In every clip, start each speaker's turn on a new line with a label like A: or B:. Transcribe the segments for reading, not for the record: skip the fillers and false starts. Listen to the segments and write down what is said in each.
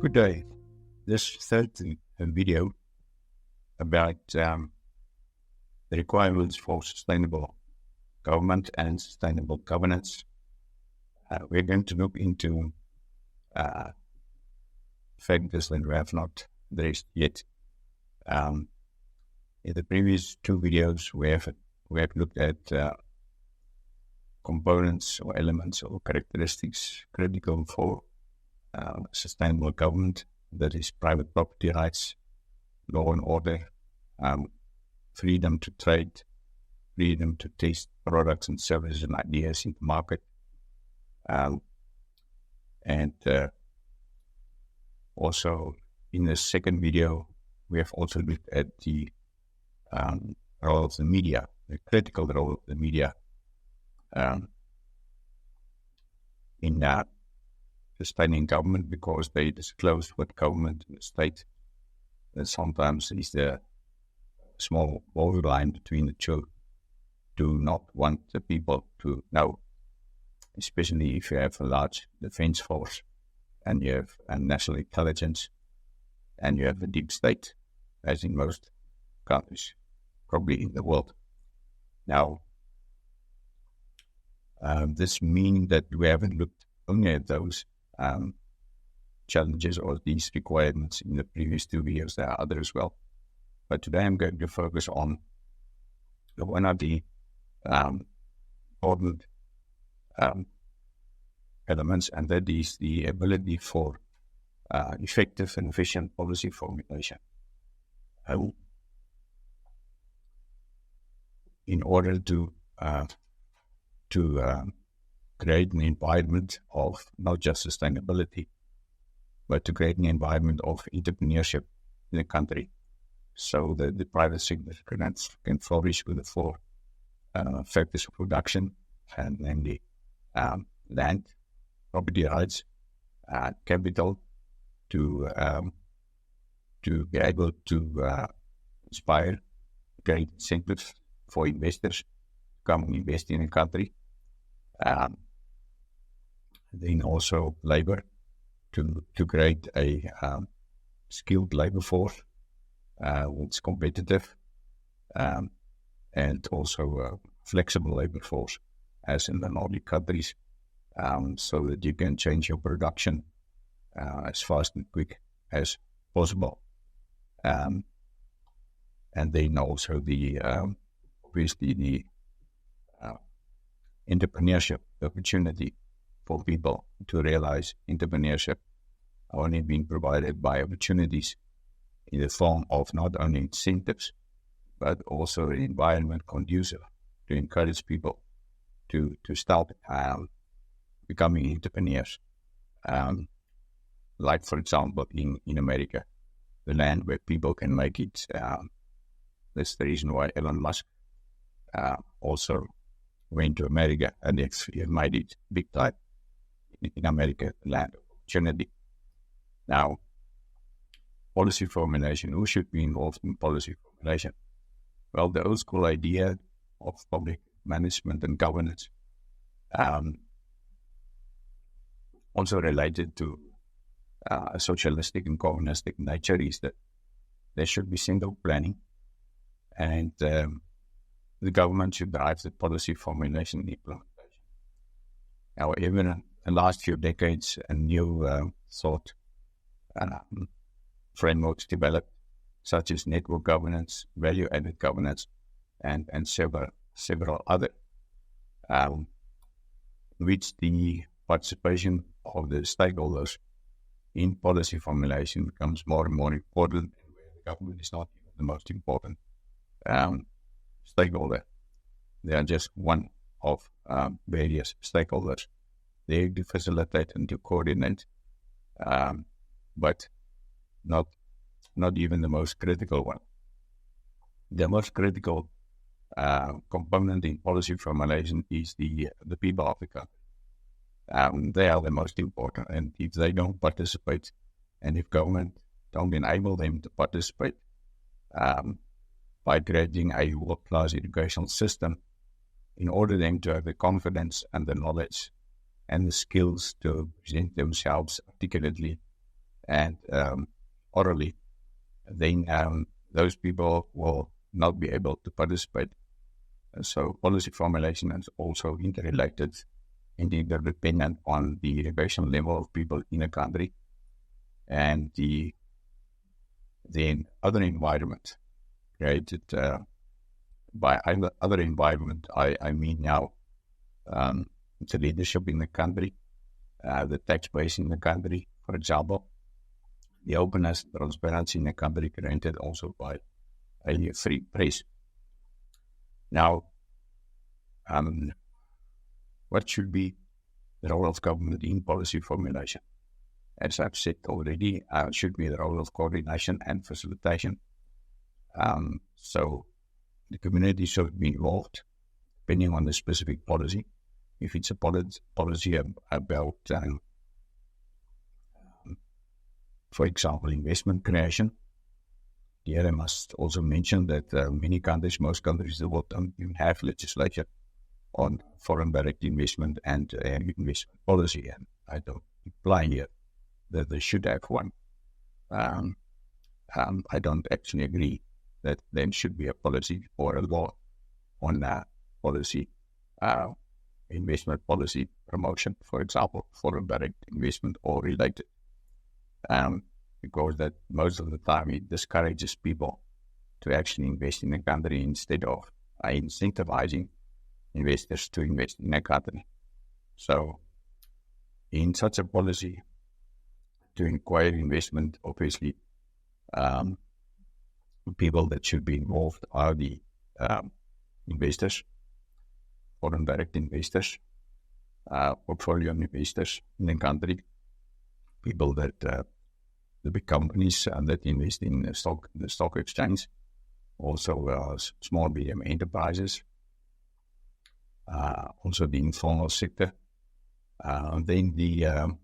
A: Good day. This third video about the requirements for sustainable government and sustainable governance. We're going to look into factors that we have not addressed yet. In the previous two videos, we have looked at components or elements or characteristics critical for sustainable government, that is private property rights, law and order, freedom to trade, freedom to test products and services and ideas in the market, and also in the second video we have also looked at the role of the media, the critical role of the media in sustaining government, because they disclose what government and the state, that sometimes is the small borderline between the two, do not want the people to know, especially if you have a large defense force and you have a national intelligence and you have a deep state, as in most countries, probably in the world. Now, this means that we haven't looked only at those challenges or these requirements in the previous two videos. There are others as well, but today I'm going to focus on one of the important elements, and that is the ability for effective and efficient policy formulation. In order to create an environment of not just sustainability, but to create an environment of entrepreneurship in the country, so that the private sector can flourish with the four factors of production, and namely land, property rights, capital, to be able to inspire great incentives for investors to come and invest in a country. Then also labor, to create a skilled labor force that's competitive, and also a flexible labor force, as in the Nordic countries, so that you can change your production as fast and quick as possible. And then also the obviously the entrepreneurship opportunity for people to realize entrepreneurship only being provided by opportunities in the form of not only incentives, but also an environment conducive to encourage people to start becoming entrepreneurs. Like, for example, in America, the land where people can make it. That's the reason why Elon Musk also went to America and actually made it big time in America, land of opportunity. Now, policy formulation. Who should be involved in policy formulation? Well, the old school idea of public management and governance, also related to a socialistic and communistic nature, is that there should be single planning, and the government should drive the policy formulation and implementation. However, in the last few decades, a new thought frameworks developed, such as network governance, value-added governance, and several other, which the participation of the stakeholders in policy formulation becomes more and more important, and where the government is not even the most important stakeholder. They are just one of various stakeholders. They to facilitate and to coordinate, but not even the most critical one. The most critical component in policy formulation is the people of the country. They are the most important, and if they don't participate, and if government don't enable them to participate by creating a world-class educational system, in order them to have the confidence and the knowledge and the skills to present themselves articulately and orally, then those people will not be able to participate. So policy formulation is also interrelated and interdependent on the education level of people in a country and the other environment created by other environment. I mean now the leadership in the country, the tax base in the country, for example, the openness, transparency in the country granted also by a free press. Now, what should be the role of government in policy formulation? As I've said already, should be the role of coordination and facilitation. So the community should be involved, depending on the specific policy. If it's a policy about, for example, investment creation, here I must also mention that many countries, most countries in the world, don't even have legislation on foreign direct investment and investment policy, and I don't imply here that they should have one. I don't actually agree that there should be a policy or a law on policy, investment policy promotion, for example, foreign direct investment or related, because that most of the time it discourages people to actually invest in a country instead of incentivizing investors to invest in a country. So in such a policy, to inquire investment, obviously, people that should be involved are the investors, foreign direct investors, portfolio investors in the country, people that the big companies that invest in the stock exchange, also small medium enterprises, also the informal sector, then the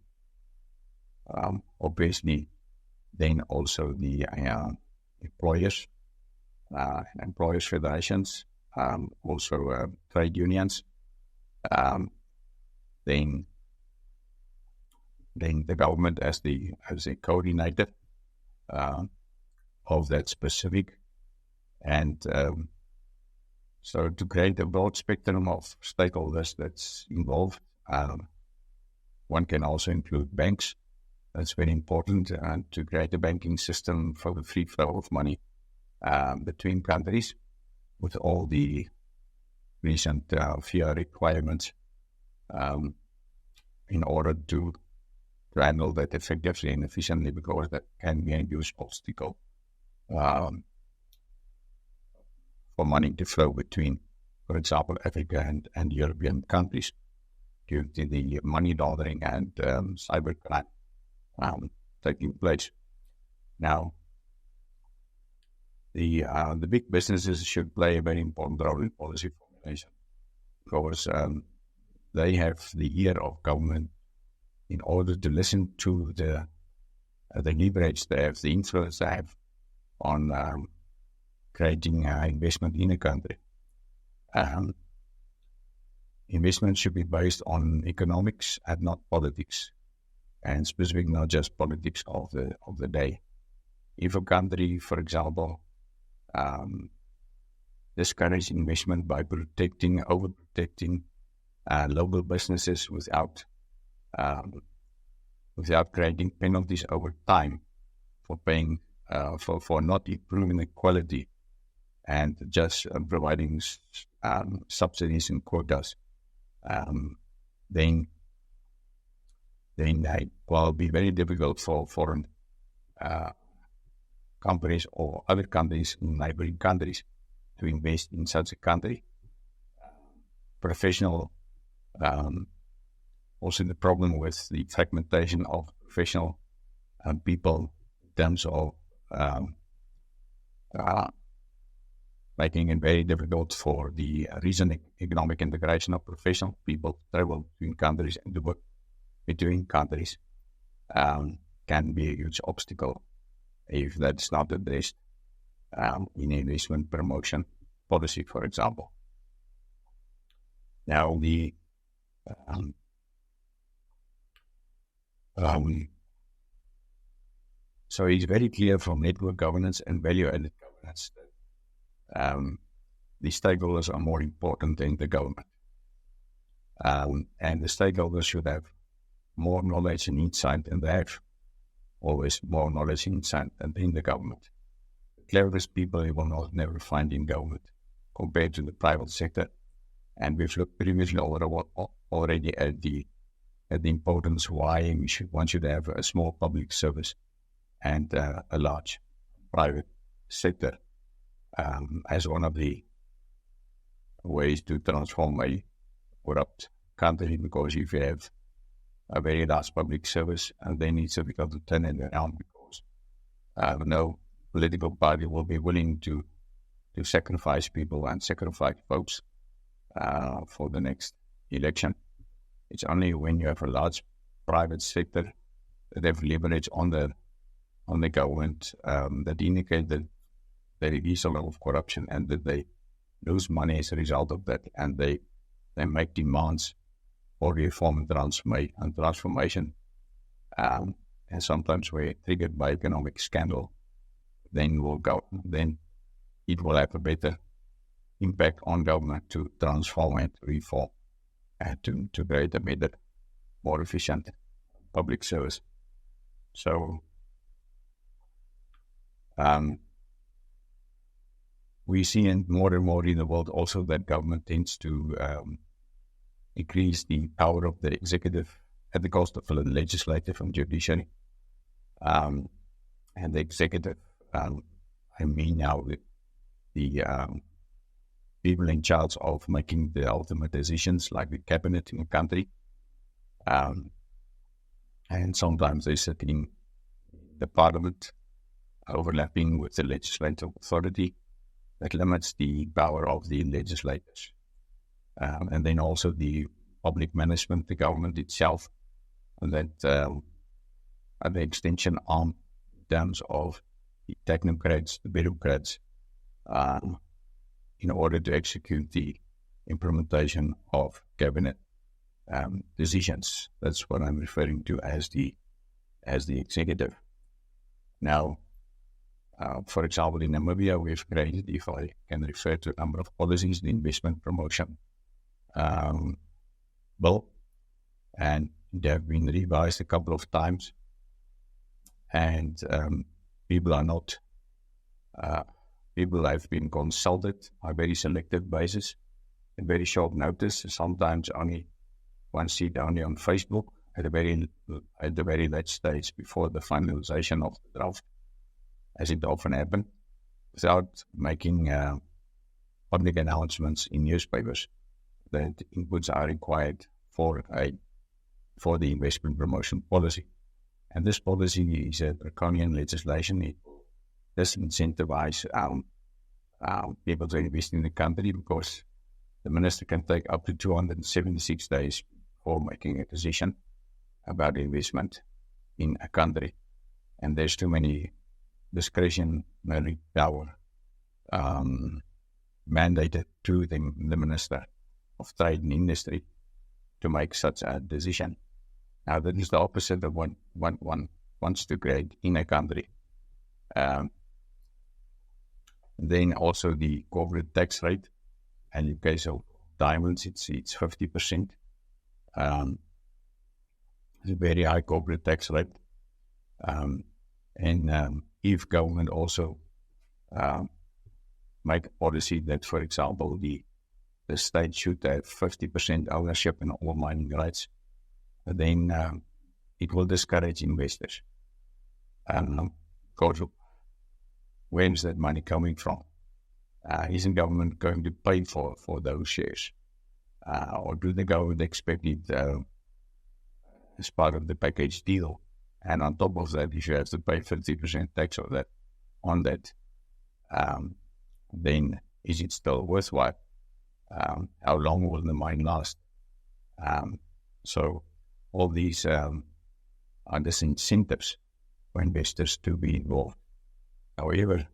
A: obviously then also the employers, employers federations, also trade unions, then the government as a coordinator of that specific, and so to create a broad spectrum of stakeholders that's involved. One can also include banks. That's very important to create a banking system for the free flow of money between countries with all the recent FIA requirements in order to handle that effectively and efficiently, because that can be a huge obstacle for money to flow between, for example, Africa and European countries due to the money laundering and cybercrime taking place. Now, the big businesses should play a very important role in policy formulation, because they have the ear of government in order to listen to the leverage they have, the influence they have on creating investment in a country. Investment should be based on economics and not politics, and specifically not just politics of the day. If a country, for example, discourages investment by overprotecting local businesses without creating penalties over time for paying for not improving the quality and just providing subsidies and quotas, then it will be very difficult for foreign companies or other countries in neighboring countries to invest in such a country. Professional, also the problem with the fragmentation of professional people in terms of making it very difficult for the recent economic integration of professional people to travel between countries and to work between countries can be a huge obstacle if that's not addressed in investment promotion policy, for example. Now, the So it's very clear from network governance and value-added governance that the stakeholders are more important than the government. And the stakeholders should have more knowledge and insight, and they have always more knowledge and insight than in the government. The cleverest people you will never find in government compared to the private sector. And we've looked previously already at the importance why one should have a small public service and a large private sector as one of the ways to transform a corrupt country, because if you have a very large public service, and then it's difficult to turn it around, because no political party will be willing to sacrifice people and sacrifice folks for the next election. It's only when you have a large private sector that have leverage on the government that indicate that there is a lot of corruption and that they lose money as a result of that, and they make demands for reform and transformation, and sometimes we're triggered by economic scandal, then it will have a better impact on government to transform and reform and to create a better, more efficient public service. So we see more and more in the world also that government tends to increase the power of the executive at the cost of the legislative and judiciary. And the executive, I mean now the people in charge of making the ultimate decisions, like the cabinet in a country. And sometimes they sit in the parliament, overlapping with the legislative authority. That limits the power of the legislators. And then also the public management, the government itself, and that at the extension arm in terms of the technocrats, the bureaucrats, in order to execute the implementation of cabinet decisions. That's what I'm referring to as the executive. Now, for example, in Namibia, we've created, if I can refer to a number of policies, the investment promotion bill, and they have been revised a couple of times, and people have been consulted on a very selective basis, in very short notice. Sometimes one see it only on Facebook at the very late stage before the finalization of the draft, as it often happens, without making public announcements in newspapers that inputs are required for the investment promotion policy. And this policy is a draconian legislation. It will disincentivize people to invest in the country, because the minister can take up to 276 days for making a decision about investment in a country. And there's too many discretionary power mandated to the Minister of Trade and Industry to make such a decision. Now, that is the opposite of what one wants to create in a country. Then also the corporate tax rate, and in case of diamonds, it's 50%. It's a very high corporate tax rate. If government also make a policy that, for example, the state should have 50% ownership in all mining rights, then it will discourage investors. Because where is that money coming from? Isn't government going to pay for those shares? Or do the government expect it as part of the package deal? And on top of that, if you have to pay 50% tax on that, then is it still worthwhile? How long will the mine last? So all these are disincentives for investors to be involved. However,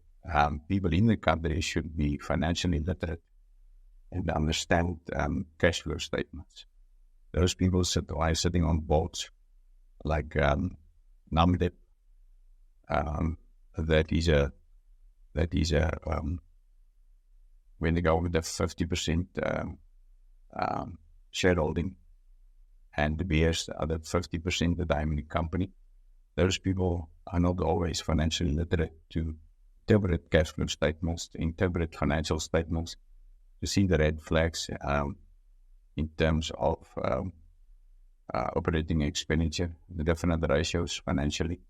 A: people in the country should be financially literate and understand cash flow statements. Those people sitting on boards like Namibia, that is a when the government has 50% shareholding and bears the other 50% that I'm in the company, those people are not always financially literate to interpret cash flow statements, to interpret financial statements, to see the red flags in terms of operating expenditure, the different ratios financially,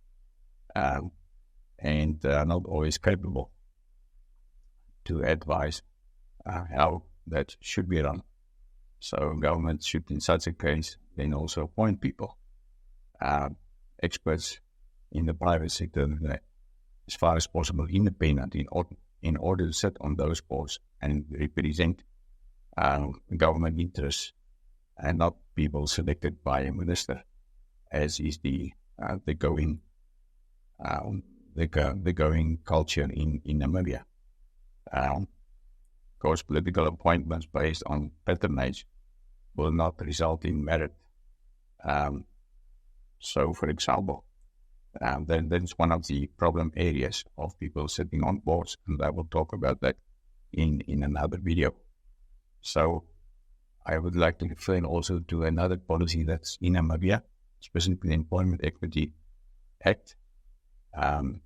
A: and not always capable to advise how that should be run. So government should, in such a case, then also appoint people, experts in the private sector, that, as far as possible, independent in order to sit on those boards and represent government interests, and not people selected by a minister, as is the going culture in Namibia. Of course, political appointments based on patronage will not result in merit. So, for example, then that's one of the problem areas of people sitting on boards, and I will talk about that in another video. So, I would like to refer also to another policy that's in Namibia, specifically the Employment Equity Act, and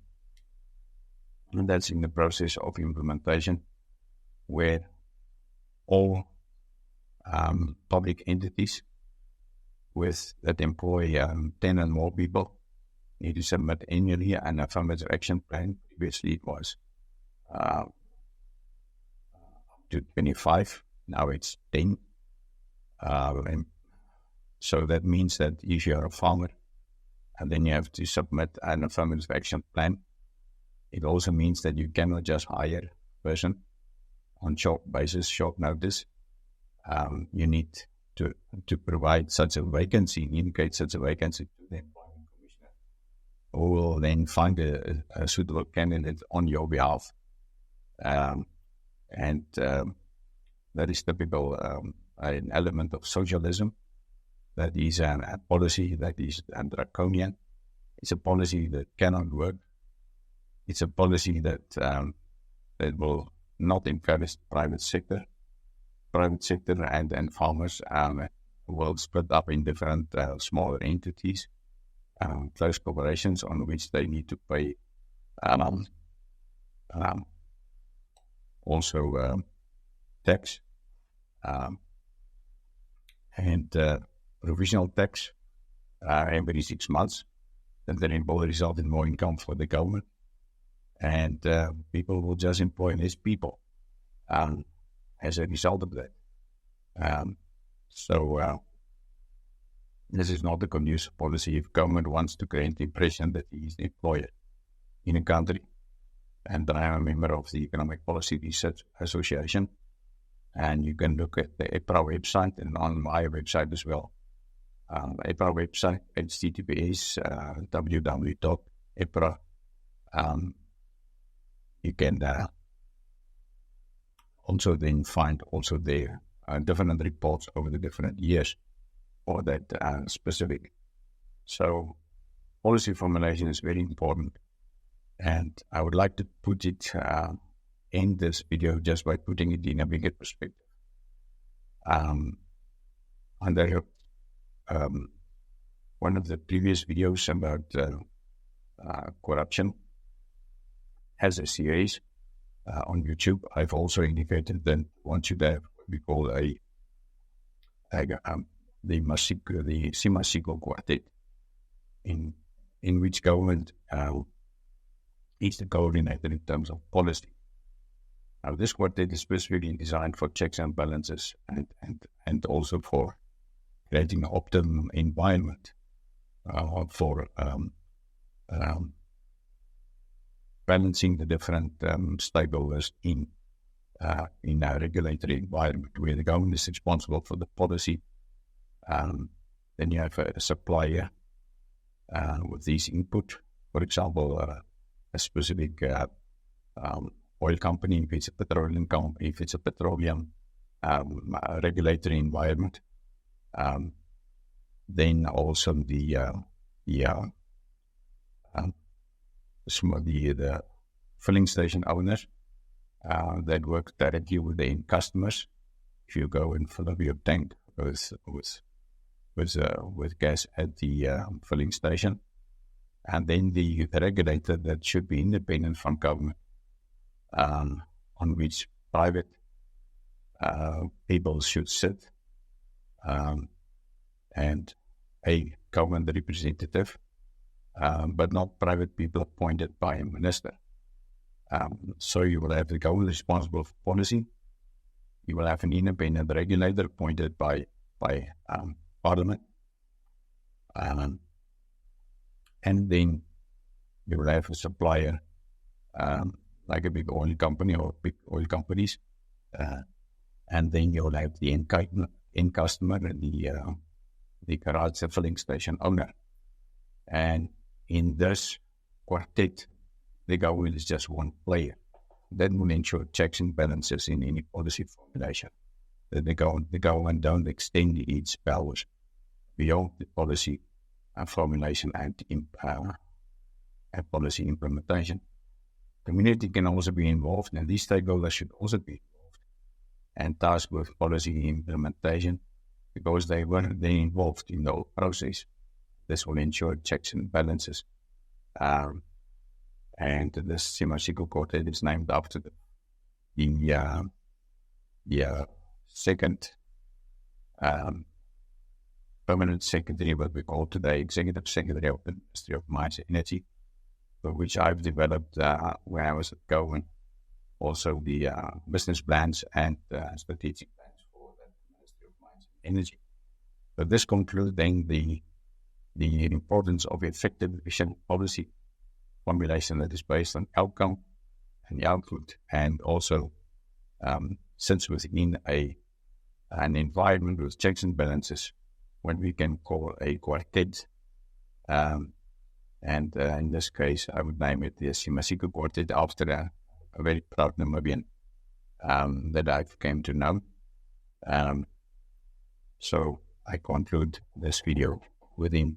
A: that's in the process of implementation, where all public entities that employ 10 and more people need to submit annually an affirmative action plan. Previously it was up to 25, now it's 10. And so that means that if you're a farmer, and then you have to submit an affirmative action plan, it also means that you cannot just hire a person on short basis, short notice. You need to provide such a vacancy, indicate such a vacancy to the employment commissioner, who will then find a suitable candidate on your behalf. And that is typical an element of socialism. That is a policy that is draconian. It's a policy that cannot work. It's a policy that will not encourage private sector and farmers will split up in different smaller entities, close corporations on which they need to pay also tax and provisional tax every 6 months, and then it will result in more income for the government, and people will just employ less people as a result of that. So this is not a conducive policy if government wants to create the impression that he is the employer in a country. And I am a member of the Economic Policy Research Association, and you can look at the EPRA website and on my website as well. EPRA website, https www.epra. You can also then find also there different reports over the different years for that specific. So policy formulation is very important, and I would like to put it in this video just by putting it in a bigger perspective. Under one of the previous videos about corruption has a series on YouTube. I've also indicated that one should have what we call the Simasiko Quartet, in which government is the coordinator in terms of policy. Now, this quartet is specifically designed for checks and balances and also for creating an optimum environment for balancing the different stakeholders in a regulatory environment where the government is responsible for the policy. Then you have a supplier with these input, for example, a specific oil company, if it's a petroleum company, if it's a petroleum regulatory environment. Then also the the filling station owners that work directly with the end customers. If you go and fill up your tank with gas at the filling station, and then the regulator that should be independent from government, on which private people should sit, and a government representative, but not private people appointed by a minister. So you will have the government responsible for policy. You will have an independent regulator appointed by Parliament. And then you will have a supplier, like a big oil company or big oil companies. And then you'll have the end customer and the garage filling station owner. And in this quartet, the government is just one player. That will ensure checks and balances in any policy formulation. That the government don't extend its powers beyond the policy formulation and policy implementation. Community can also be involved, and these stakeholders should also be involved and tasked with policy implementation, because they were then involved in the whole process. This will ensure checks and balances. And this Simasiko Quartet is named after the second permanent secretary, what we call today executive secretary of the Ministry of Mines and Energy, for which I've developed when I was at government, also the business plans and strategic plans for the Ministry of Mines and Energy. So this concludes then the importance of effective, efficient policy formulation that is based on outcome and output, and also sits within an environment with checks and balances, when we can call a quartet. And in this case, I would name it the Simasiko Quartet, after a very proud Namibian that I came to know. So I conclude this video with him.